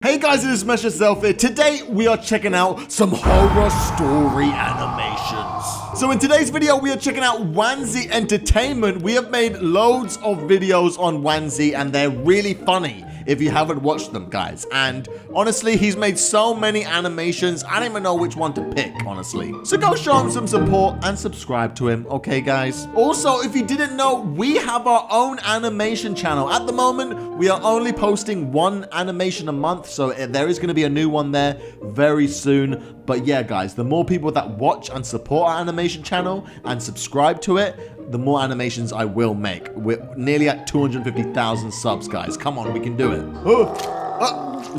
Hey guys, it is MessYourself here. Today we are checking out some horror story animations. So in today's video we are checking out Wansee Entertainment. We have made loads of videos on Wansee and they're really funny if you haven't watched them, guys. And honestly, he's made so many animations, I don't even know which one to pick, honestly. So go show him some support and subscribe to him, okay guys? Also, if you didn't know, we have our own animation channel. At the moment, we are only posting one animation a month, so there is going to be a new one there very soon. But yeah, guys, the more people that watch and support our animation channel and subscribe to it, the more animations I will make. We're nearly at 250,000 subs, guys. Come on, we can do it.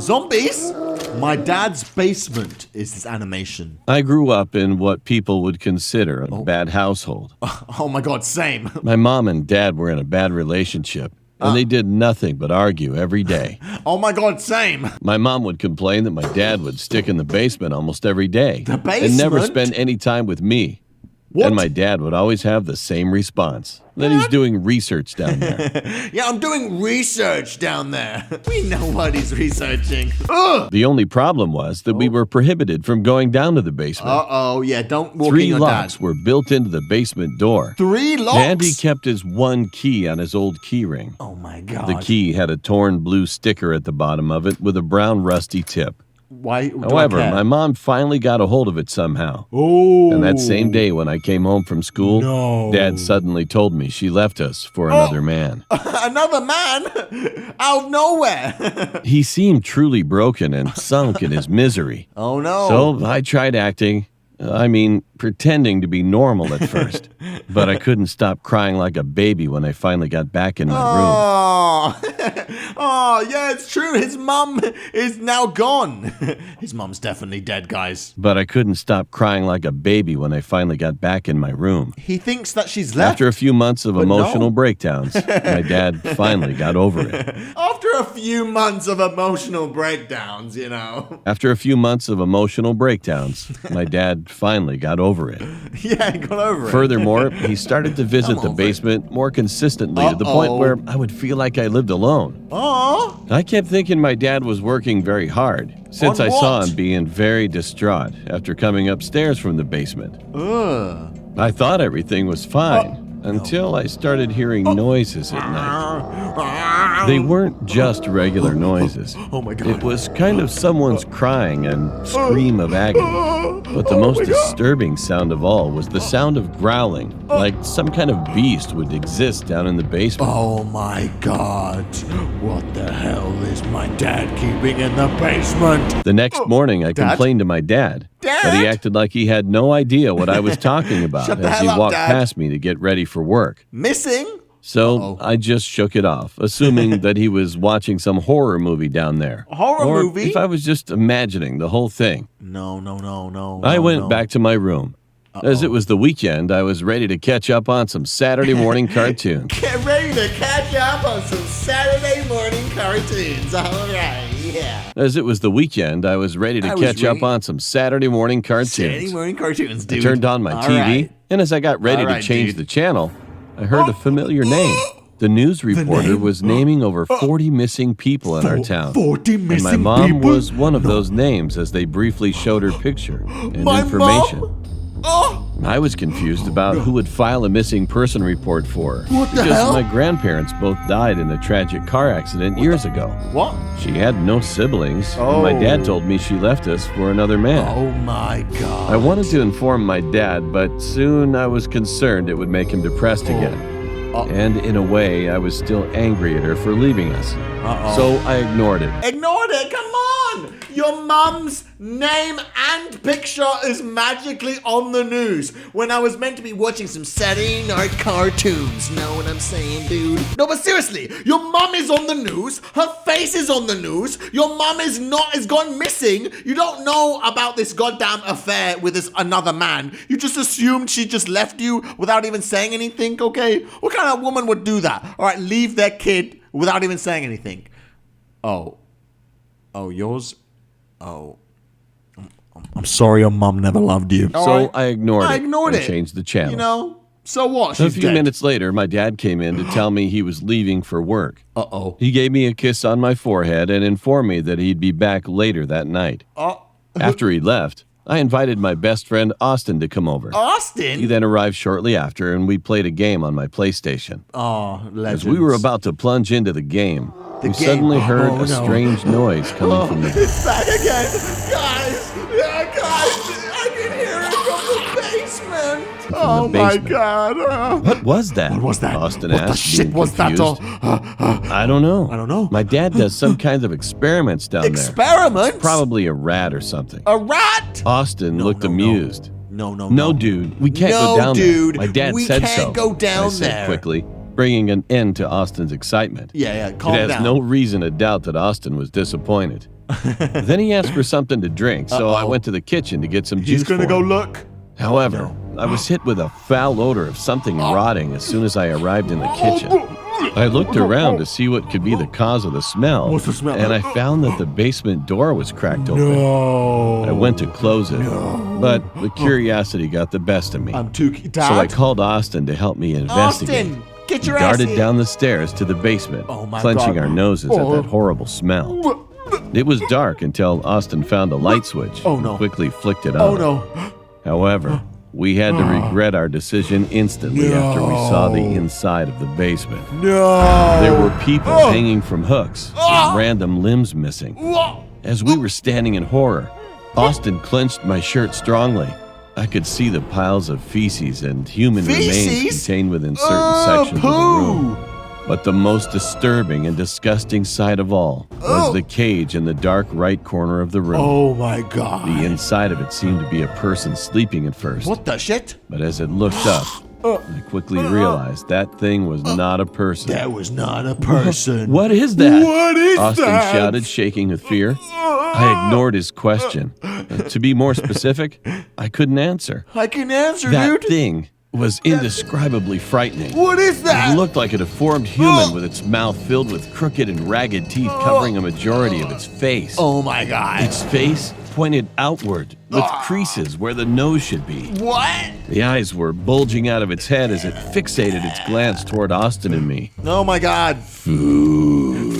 Zombies? My dad's basement is this animation. I grew up in what people would consider a bad household. Oh my god, same. My mom and dad were in a bad relationship, and they did nothing but argue every day. Oh my god, same. My mom would complain that my dad would stick in the basement almost every day. The basement? And never spend any time with me. What? And my dad would always have the same response, that he's doing research down there. Yeah, I'm doing research down there. We know what he's researching. Ugh. The only problem was that we were prohibited from going down to the basement. Uh-oh, yeah, don't walk in 3 your locks dad. were built into the basement door. 3 locks? And he kept his one key on his old key ring. Oh my god. The key had a torn blue sticker at the bottom of it with a brown rusty tip. Why? do I However, care? my mom finally got a hold of it somehow. Oh. And that same day when I came home from school, No. Dad suddenly told me she left us for another man. Another man? Out of nowhere. He seemed truly broken and sunk in his misery. Oh no. So I tried acting. Pretending to be normal at first. But I couldn't stop crying like a baby when I finally got back in my room. Oh. Oh, yeah, it's true. His mum is now gone. His mum's definitely dead, guys. But I couldn't stop crying like a baby when I finally got back in my room. He thinks that she's left. After a few months of emotional no. breakdowns, my dad finally got over it. After a few months of emotional breakdowns, you know. After a few months of emotional breakdowns, my dad finally got over it. Yeah, he got over it. Furthermore, he started to visit the basement more consistently to the point where I would feel like I lived alone. Oh. I kept thinking my dad was working very hard, since On I saw what? him being very distraught after coming upstairs from the basement. Ugh. I thought everything was fine until I started hearing noises at night. They weren't just regular noises. Oh my god. It was kind of someone's crying and scream of agony. But the most disturbing sound of all was the sound of growling, like some kind of beast would exist down in the basement. Oh my god. What the hell is my dad keeping in the basement? The next morning, I complained to my dad, but he acted like he had no idea what I was talking about Shut the as he hell up, walked Dad. past me to get ready for work. Missing? So I just shook it off, assuming that he was watching some horror movie down there. A horror or movie? if I was just imagining the whole thing. No. I went back to my room. As it was the weekend, I was ready to catch up on some Saturday morning cartoons. Get ready to catch up on some Saturday morning cartoons. All right, yeah. As it was the weekend, I was ready to catch up on some Saturday morning cartoons. Saturday morning cartoons, dude. I turned on my All TV, right. and as I got ready to change the channel, I heard a familiar name. The news reporter was naming over 40 missing people in our town. 40 And missing my mom people? was one of those names as they briefly showed her picture and My information. mom? Oh, I was confused about who would file a missing person report for her. What the because hell? my grandparents both died in a tragic car accident years ago. what? She had no siblings, and my dad told me she left us for another man. Oh my god. I wanted to inform my dad, but soon I was concerned it would make him depressed again. And in a way, I was still angry at her for leaving us. So I ignored it. Ignored it, come on! Your mum's name and picture is magically on the news when I was meant to be watching some Saturday night cartoons. Know what I'm saying, dude? No, but seriously, your mum is on the news, her face is on the news, your mum is gone missing. You don't know about this goddamn affair with this another man. You just assumed she just left you without even saying anything, okay? What kind of woman would do that? All right, leave their kid without even saying anything. Oh, yours? Oh, I'm sorry your mom never loved you. So I ignored it I ignored and it. changed the channel. You know? So what? A She's few dead. minutes later, my dad came in to tell me he was leaving for work. Uh-oh. He gave me a kiss on my forehead and informed me that he'd be back later that night. After he left, I invited my best friend Austin to come over. Austin? He then arrived shortly after, and we played a game on my PlayStation. Oh, legends. As we were about to plunge into the game, we game. suddenly heard Oh, a no. strange noise coming from the... It's back again. Guys, I can hear it from the basement. Oh, my basement. God. What was that? What was that? Austin What asked, the shit being was that? confused. I don't know. I don't know. My dad does some kinds of experiments down there. Experiments? Probably a rat or something. A rat? Austin looked amused. No, dude, we can't No, go down dude, there. My dad we said can't so. go down I said there. quickly, bringing an end to Austin's excitement. Yeah, calm It has down. no reason to doubt that Austin was disappointed. Then he asked for something to drink, so I went to the kitchen to get some juice He's gonna for go him. look. However, I was hit with a foul odor of something rotting as soon as I arrived in the kitchen. I looked around to see what could be the cause of the smell. What's the smell? And I found that the basement door was cracked open. No. I went to close it, but the curiosity got the best of me. I'm too... Dad? So I called Austin to help me investigate. Austin, get He your ass darted in. down the stairs to the basement, Oh my clenching God. our noses at that horrible smell. It was dark until Austin found a light switch Oh, no. and quickly flicked it on. Oh, no. However, we had to regret our decision instantly after we saw the inside of the basement. No. There were people hanging from hooks, with random limbs missing. As we were standing in horror, Austin clenched my shirt strongly. I could see the piles of feces and human remains Feces? contained within certain sections of the room. Poo. But the most disturbing and disgusting sight of all was the cage in the dark right corner of the room. Oh, my God. The inside of it seemed to be a person sleeping at first. What the shit? But as it looked up, I quickly realized that thing was not a person. That was not a person. What is that? What is Austin that? shouted, shaking with fear. I ignored his question. To be more specific, I couldn't answer. I can answer, That dude. thing was indescribably frightening. What is that? It looked like a deformed human with its mouth filled with crooked and ragged teeth covering a majority of its face. Oh, my God. Its face pointed outward with creases where the nose should be. What? The eyes were bulging out of its head as it fixated its glance toward Austin and me. Oh, my God.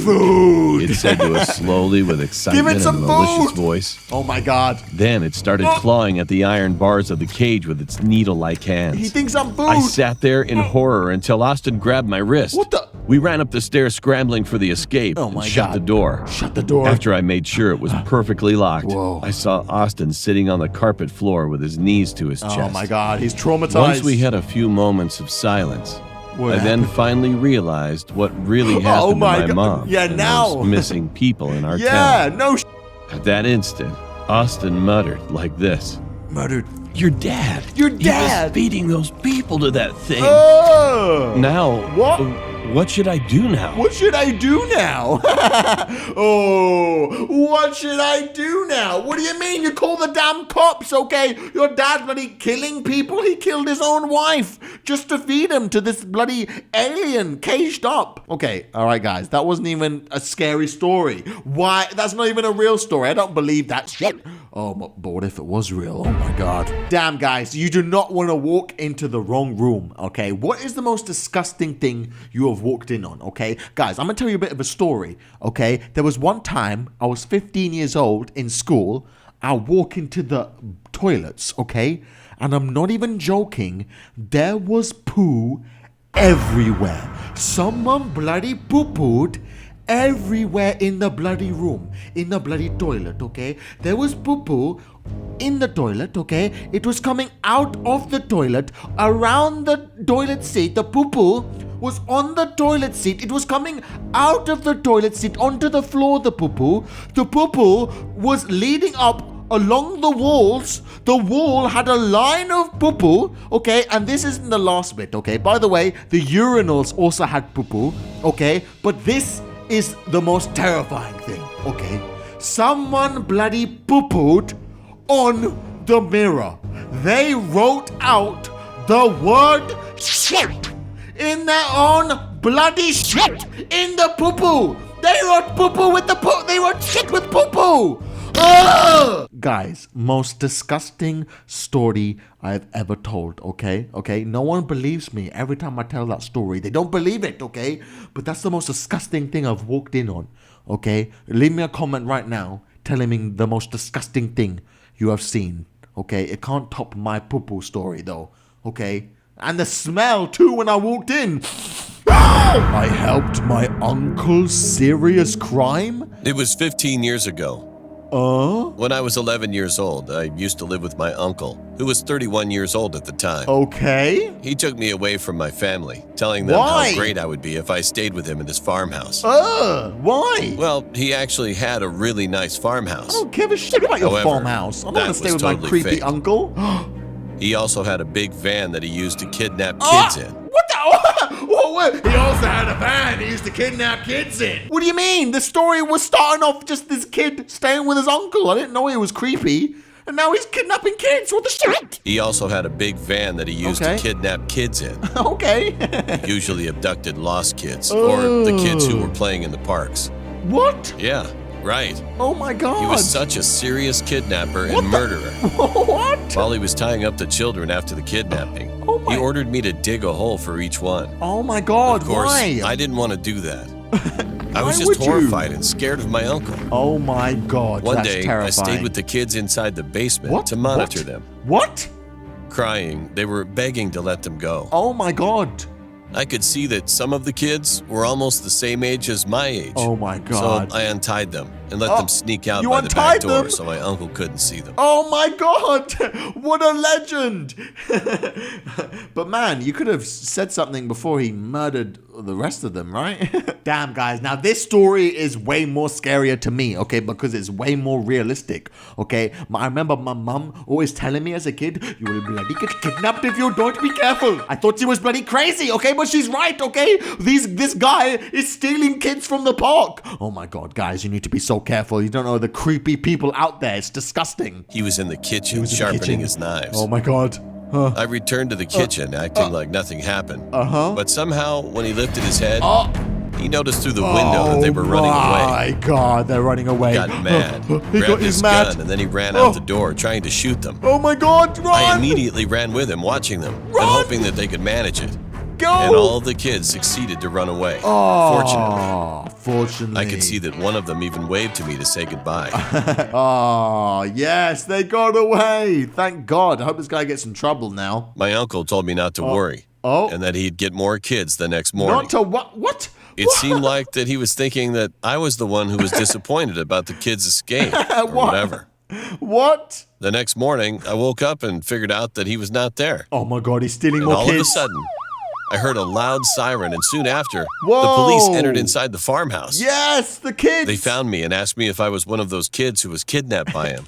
Food. It said to us slowly with excitement and a some malicious food. voice. Oh, my God. Then it started clawing at the iron bars of the cage with its needle-like hands. He thinks I'm food. I sat there in horror until Austin grabbed my wrist. What the? We ran up the stairs scrambling for the escape Oh, and my shut God. the door. Shut the door. After I made sure it was perfectly locked, Whoa. I saw Austin sitting on the carpet floor with his knees to his chest. Oh, my God. He's traumatized. Once we had a few moments of silence, What I then happened? finally realized what really happened my to my God. mom Yeah, and now. those missing people in our Yeah, town. no At that instant, Austin muttered like this. murdered. Your dad. Your He dad. was feeding those people to that thing. Oh. Now, What? What should I do now? What should I do now? Oh, what should I do now? What do you mean? You call the damn cops, okay? Your dad bloody killing people? He killed his own wife just to feed him to this bloody alien caged up. Okay, all right, guys. That wasn't even a scary story. Why? That's not even a real story. I don't believe that shit. Oh, but what if it was real? Oh, my God. Damn, guys. You do not want to walk into the wrong room, okay? What is the most disgusting thing you have walked in on, okay? Guys, I'm going to tell you a bit of a story, okay? There was one time, I was 15 years old in school. I walk into the toilets, okay? And I'm not even joking. There was poo everywhere. Someone bloody poo-pooed everywhere in the bloody room, in the bloody toilet, okay? There was poo-poo in the toilet, okay? It was coming out of the toilet, around the toilet seat. The poo-poo was on the toilet seat. It was coming out of the toilet seat onto the floor, the poo-poo. The poo-poo was leading up along the walls. The wall had a line of poo-poo, okay? And this isn't the last bit, okay? By the way, the urinals also had poo-poo, okay? But this is the most terrifying thing, okay? Someone bloody poo-pooed on the mirror. They wrote out the word shit in their own bloody shit in the poo-poo. They wrote poo-poo with the poo. They wrote shit with poo-poo. Guys, most disgusting story I've ever told, okay? Okay, no one believes me every time I tell that story. They don't believe it, okay? But that's the most disgusting thing I've walked in on, okay? Leave me a comment right now telling me the most disgusting thing you have seen, okay? It can't top my poo-poo story, though, okay? And the smell, too, when I walked in. I helped my uncle's serious crime? It was 15 years ago. When I was 11 years old, I used to live with my uncle, who was 31 years old at the time. Okay. He took me away from my family, telling them Why? how great I would be if I stayed with him in his farmhouse. Why? Well, he actually had a really nice farmhouse. I don't give a shit about your However, farmhouse. I'm not that gonna stay was with my totally creepy fake. uncle. He also had a big van that he used to kidnap kids in. What the? What? He also had a van he used to kidnap kids in. What do you mean? The story was starting off just this kid staying with his uncle. I didn't know he was creepy. And now he's kidnapping kids. What the shit? He also had a big van that he used to kidnap kids in. Okay. Usually abducted lost kids or the kids who were playing in the parks. What? Yeah, right. Oh my god. He was such a serious kidnapper and murderer. What? While he was tying up the children after the kidnapping, he ordered me to dig a hole for each one. Oh my god, Of course, why? I didn't want to do that. I was Why just would you? horrified and scared of my uncle. Oh my god, One that's day, terrifying. I stayed with the kids inside the basement What? to monitor What? them. What? Crying, they were begging to let them go. Oh my god. I could see that some of the kids were almost the same age as my age. Oh my god. So I untied them and let them sneak out you by the back untied door them? so my uncle couldn't see them. Oh my god! What a legend! But man, you could have said something before he murdered the rest of them, right? Damn, guys. Now, this story is way more scarier to me, okay? Because it's way more realistic, okay? I remember my mum always telling me as a kid, you will bloody get kidnapped if you don't be careful. I thought she was bloody crazy, okay? But she's right, okay? This guy is stealing kids from the park. Oh my god, guys, you need to be so careful. You don't know the creepy people out there. It's disgusting. He was in the kitchen sharpening his knives. Oh my god. I returned to the kitchen acting like nothing happened. But somehow, when he lifted his head, he noticed through the window that they were running away. Oh my god, they're running away. He got mad, grabbed his gun, and then he ran out the door trying to shoot them. Oh my god, run! I immediately ran with him, watching them, and hoping that they could manage it. Go! And all of the kids succeeded to run away. Fortunately, I could see that one of them even waved to me to say goodbye. Oh, yes, they got away. Thank God. I hope this guy gets in trouble now. My uncle told me not to worry, and that he'd get more kids the next morning. Not to what? What? It seemed like that he was thinking that I was the one who was disappointed about the kids' escape, or whatever. What? The next morning, I woke up and figured out that he was not there. Oh my God, he's stealing And more all kids. of a sudden, I heard a loud siren, and soon after, Whoa. the police entered inside the farmhouse. Yes, the kids. They found me and asked me if I was one of those kids who was kidnapped by him.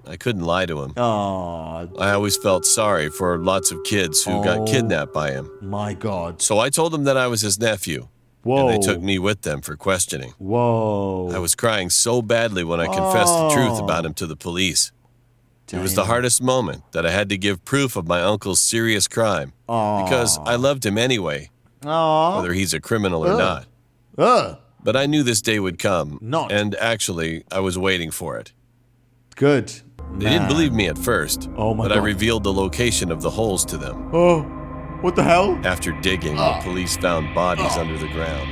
I couldn't lie to him. Oh, I always felt sorry for lots of kids who got kidnapped by him. my God. So I told them that I was his nephew. Whoa. And they took me with them for questioning. Whoa. I was crying so badly when I confessed the truth about him to the police. It was the hardest moment that I had to give proof of my uncle's serious crime. Because I loved him anyway, whether he's a criminal or not. But I knew this day would come. And actually, I was waiting for it. Good. They didn't believe me at first, Oh my but God. I revealed the location of the holes to them. Oh, what the hell? After digging, the police found bodies under the ground.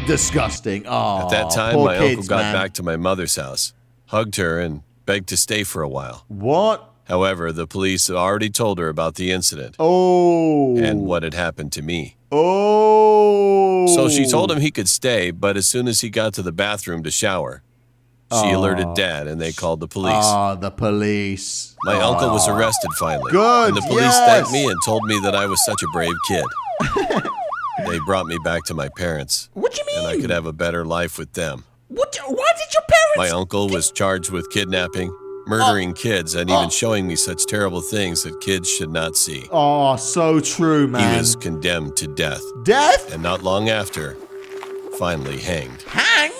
Disgusting. Oh, At that time, poor my kids, uncle got man. back to my mother's house, hugged her, and begged to stay for a while. What? However, the police had already told her about the incident Oh. and what had happened to me. Oh. So she told him he could stay, but as soon as he got to the bathroom to shower, she alerted Dad and they called the police. The police. My uncle was arrested finally. Good, And the police yes. thanked me and told me that I was such a brave kid. They brought me back to my parents. What do you mean? And I could have a better life with them. Why did your parents? My uncle was charged with kidnapping, murdering kids, and even showing me such terrible things that kids should not see. Oh, so true, man. He was condemned to death, Death? and not long after, finally hanged. Hanged?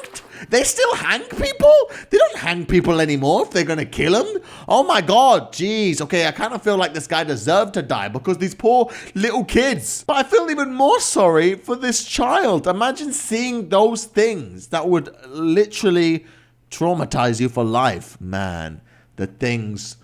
They still hang people? They don't hang people anymore if they're gonna kill them. Oh my God, jeez. Okay, I kind of feel like this guy deserved to die because these poor little kids. But I feel even more sorry for this child. Imagine seeing those things that would literally traumatize you for life, man. The things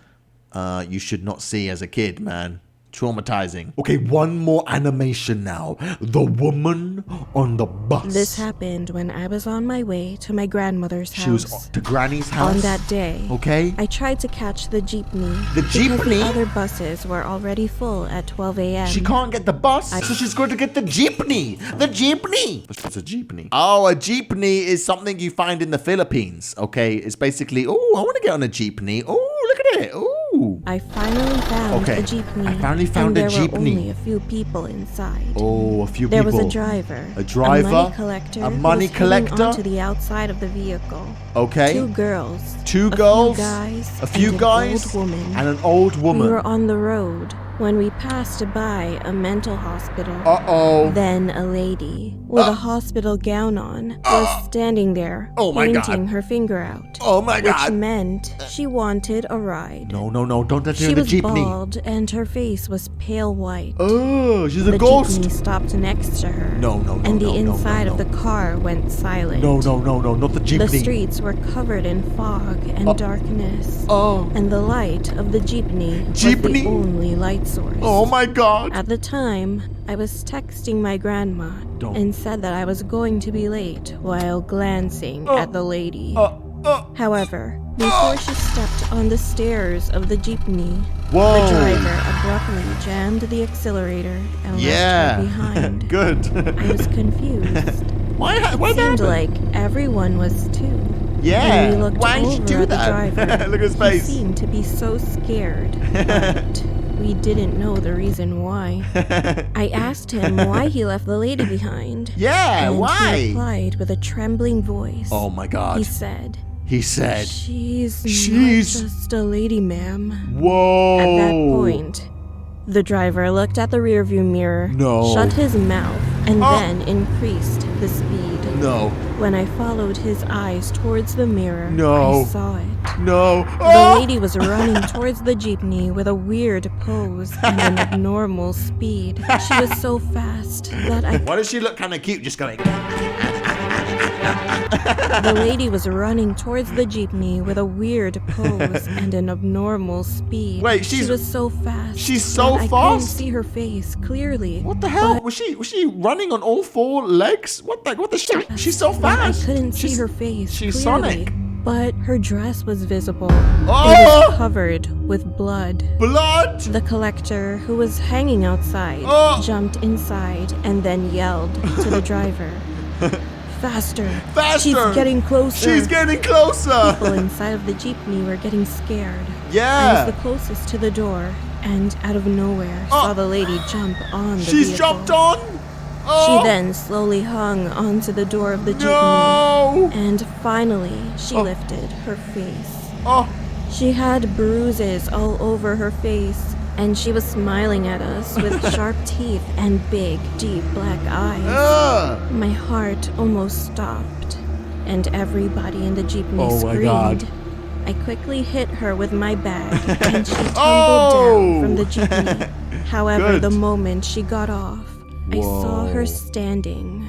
you should not see as a kid, man. Traumatizing. Okay, one more animation now. The woman on the bus. This happened when I was on my way to my grandmother's house. She was to Granny's house? On that day, okay. I tried to catch the jeepney. The jeepney? Because the other buses were already full at 12 a.m. She can't get the bus, so she's going to get the jeepney. The jeepney. What's a jeepney? Oh, a jeepney is something you find in the Philippines, okay? It's basically, oh, I want to get on a jeepney. Oh, look at it. Ooh. I finally found a jeepney. I finally found a jeepney. There were only a few people inside. Oh, a few there people. There was a driver. A driver? A money collector. A money collector? Onto the outside of the vehicle. Okay. Two girls. Two girls? A few guys. And an old woman. And an old woman. We were on the road when we passed by a mental hospital. Uh-oh. Then a lady with a hospital gown on was standing there, pointing her finger out. Oh my God. Which meant she wanted a ride. No, don't let her in the jeepney. She was bald and her face was pale white. Oh, she's a ghost. The jeepney stopped next to her. No. And the inside of the car went silent. No, not the jeepney. The streets were covered in fog and darkness. And the light of the jeepney was the only light source. Oh my God. At the time, I was texting my grandma and said that I was going to be late while glancing at the lady. However, before she stepped on the stairs of the jeepney, the driver abruptly jammed the accelerator and left her behind. Good. I was confused. Why it seemed like everyone was too. Yeah. When we looked Why did you do that? The driver, look at his face. He seemed to be so scared. But we didn't know the reason why. I asked him why he left the lady behind. Yeah, and why? He replied with a trembling voice. Oh my God. He said, She's not just a lady, ma'am. Whoa. At that point, the driver looked at the rearview mirror, shut his mouth, and then increased the speed. No. When I followed his eyes towards the mirror, I saw it. No. The lady was running towards the jeepney with a weird pose and an abnormal speed. She was so fast that I... Why does she look kind of cute just going... The lady was running towards the jeepney with a weird pose and an abnormal speed. Wait, she was so fast. She's so fast? I couldn't see her face clearly. What the hell? Was she running on all four legs? What the shit? She's so fast. I couldn't see her face. She's clearly, Sonic. But her dress was visible. It was covered with blood. Blood? The collector, who was hanging outside, jumped inside and then yelled to the driver. Faster! She's getting closer! She's getting closer! People inside of the jeepney were getting scared. Yeah! I was the closest to the door, and out of nowhere saw the lady jump on the vehicle. She's jumped on? She then slowly hung onto the door of the jeepney. And finally, she lifted her face. She had bruises all over her face, and she was smiling at us with sharp teeth and big, deep black eyes. My heart almost stopped, and everybody in the jeepney screamed. God. I quickly hit her with my bag, and she tumbled down from the jeepney. However, the moment she got off, I saw her standing.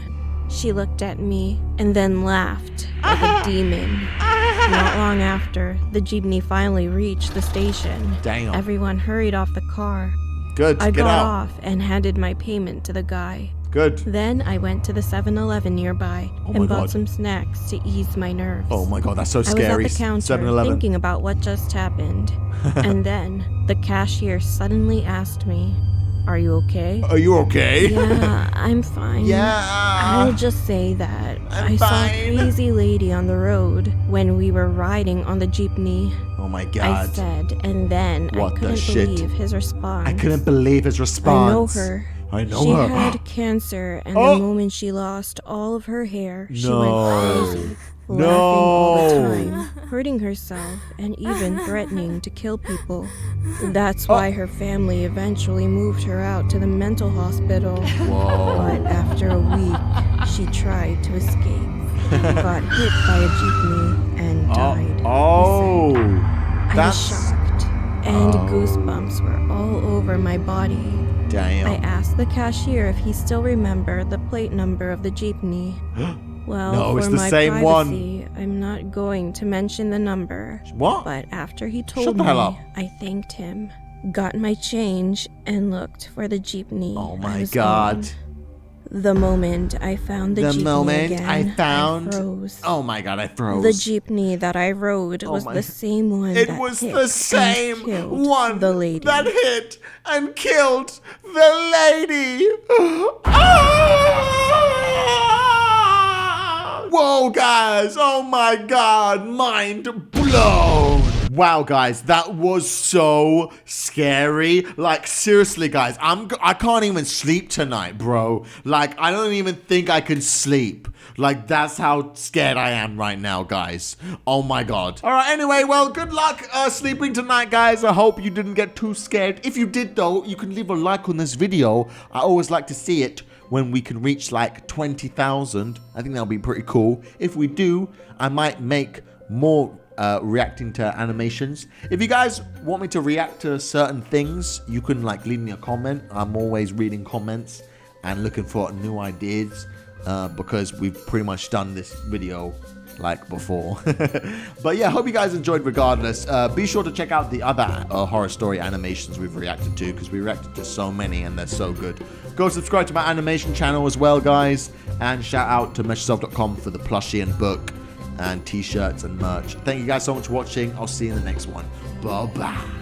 She looked at me and then laughed like a demon. Not long after, the jeepney finally reached the station. Damn. Everyone hurried off the car. Good, I get got out. off and handed my payment to the guy. Good. Then I went to the 7-Eleven nearby and bought some snacks to ease my nerves. Oh my God, that's so scary. I was at the counter 7-Eleven. thinking about what just happened. And then the cashier suddenly asked me, "Are you okay?" Are you okay? Yeah, I'm fine. I'll just say that I saw a crazy lady on the road when we were riding on the jeepney. Oh my God. I said, and then I couldn't believe his response. I couldn't believe his response. I know her. She had cancer, and the moment she lost all of her hair, she went crazy, laughing all the time, hurting herself, and even threatening to kill people. That's why her family eventually moved her out to the mental hospital. But after a week, she tried to escape, got hit by a jeepney, and died. I was shocked, and goosebumps were all over my body. Damn. I asked the cashier if he still remembered the plate number of the jeepney. Well, no, for it's the my same privacy, one. I'm not going to mention the number. What? But after he told Shut the me, hell up. I thanked him, got my change, and looked for the jeepney. Oh I my was god. on. The moment I found the jeepney again, I froze. Oh my god, I froze. The jeepney that I rode was the same one It that was hit the same and killed one the lady. that hit and killed the lady. Ah! Whoa, guys. Oh my god. Mind blown. Wow, guys, that was so scary. Like, seriously, guys, I can't even sleep tonight, bro. Like, I don't even think I can sleep. Like, that's how scared I am right now, guys. Oh my god. All right, anyway, well, good luck sleeping tonight, guys. I hope you didn't get too scared. If you did, though, you can leave a like on this video. I always like to see it when we can reach like 20,000. I think that'll be pretty cool. If we do, I might make more reacting to animations. If you guys want me to react to certain things, you can like leave me a comment. I'm always reading comments and looking for new ideas because we've pretty much done this video like before. But yeah, hope you guys enjoyed regardless. Be sure to check out the other horror story animations we've reacted to, because we reacted to so many and they're so good. Go subscribe to my animation channel as well, guys, and shout out to MessYourself.com for the plushie and book and t-shirts and merch. Thank you guys so much for watching. I'll see you in the next one. Bye bye.